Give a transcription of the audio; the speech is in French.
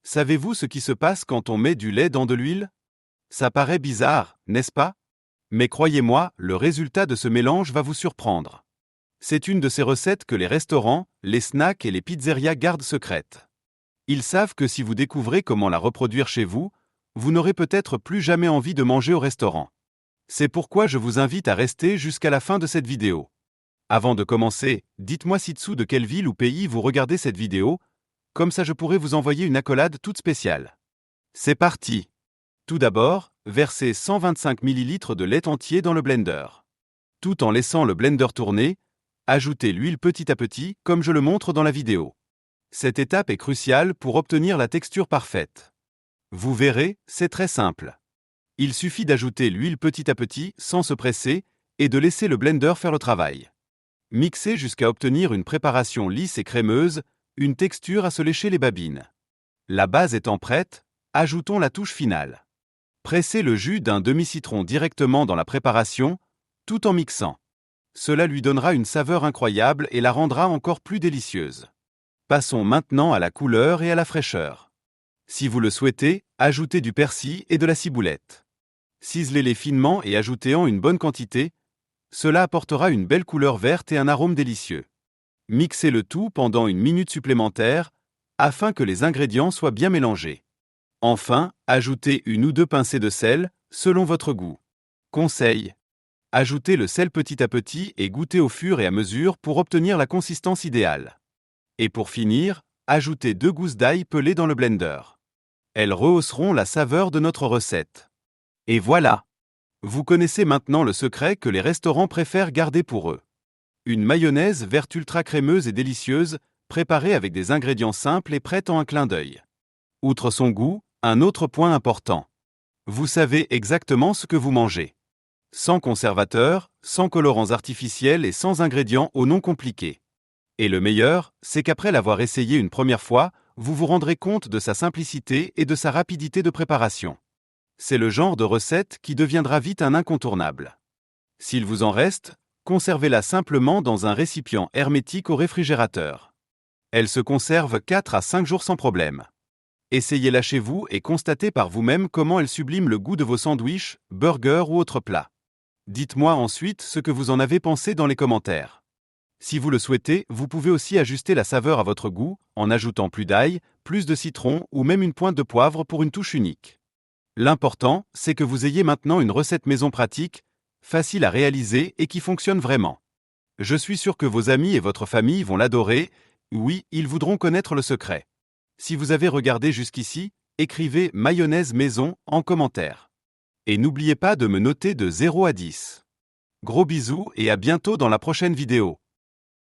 Savez-vous ce qui se passe quand on met du lait dans de l'huile? Ça paraît bizarre, n'est-ce pas? Mais croyez-moi, le résultat de ce mélange va vous surprendre. C'est une de ces recettes que les restaurants, les snacks et les pizzerias gardent secrète. Ils savent que si vous découvrez comment la reproduire chez vous, vous n'aurez peut-être plus jamais envie de manger au restaurant. C'est pourquoi je vous invite à rester jusqu'à la fin de cette vidéo. Avant de commencer, dites-moi ci-dessous de quelle ville ou pays vous regardez cette vidéo, comme ça je pourrai vous envoyer une accolade toute spéciale. C'est parti! Tout d'abord, versez 125 ml de lait entier dans le blender. Tout en laissant le blender tourner, ajoutez l'huile petit à petit, comme je le montre dans la vidéo. Cette étape est cruciale pour obtenir la texture parfaite. Vous verrez, c'est très simple. Il suffit d'ajouter l'huile petit à petit, sans se presser, et de laisser le blender faire le travail. Mixez jusqu'à obtenir une préparation lisse et crémeuse, une texture à se lécher les babines. La base étant prête, ajoutons la touche finale. Pressez le jus d'un demi-citron directement dans la préparation, tout en mixant. Cela lui donnera une saveur incroyable et la rendra encore plus délicieuse. Passons maintenant à la couleur et à la fraîcheur. Si vous le souhaitez, ajoutez du persil et de la ciboulette. Ciselez-les finement et ajoutez-en une bonne quantité. Cela apportera une belle couleur verte et un arôme délicieux. Mixez le tout pendant 1 minute supplémentaire, afin que les ingrédients soient bien mélangés. Enfin, ajoutez 1 ou 2 pincées de sel, selon votre goût. Conseil: ajoutez le sel petit à petit et goûtez au fur et à mesure pour obtenir la consistance idéale. Et pour finir, ajoutez 2 gousses d'ail pelées dans le blender. Elles rehausseront la saveur de notre recette. Et voilà! Vous connaissez maintenant le secret que les restaurants préfèrent garder pour eux. Une mayonnaise verte ultra crémeuse et délicieuse, préparée avec des ingrédients simples et prête en un clin d'œil. Outre son goût, un autre point important. Vous savez exactement ce que vous mangez. Sans conservateurs, sans colorants artificiels et sans ingrédients aux noms compliqués. Et le meilleur, c'est qu'après l'avoir essayé une première fois, vous vous rendrez compte de sa simplicité et de sa rapidité de préparation. C'est le genre de recette qui deviendra vite un incontournable. S'il vous en reste, conservez-la simplement dans un récipient hermétique au réfrigérateur. Elle se conserve 4 à 5 jours sans problème. Essayez-la chez vous et constatez par vous-même comment elle sublime le goût de vos sandwichs, burgers ou autres plats. Dites-moi ensuite ce que vous en avez pensé dans les commentaires. Si vous le souhaitez, vous pouvez aussi ajuster la saveur à votre goût, en ajoutant plus d'ail, plus de citron ou même une pointe de poivre pour une touche unique. L'important, c'est que vous ayez maintenant une recette maison pratique, facile à réaliser et qui fonctionne vraiment. Je suis sûr que vos amis et votre famille vont l'adorer, oui, ils voudront connaître le secret. Si vous avez regardé jusqu'ici, écrivez mayonnaise maison en commentaire. Et n'oubliez pas de me noter de 0 à 10. Gros bisous et à bientôt dans la prochaine vidéo.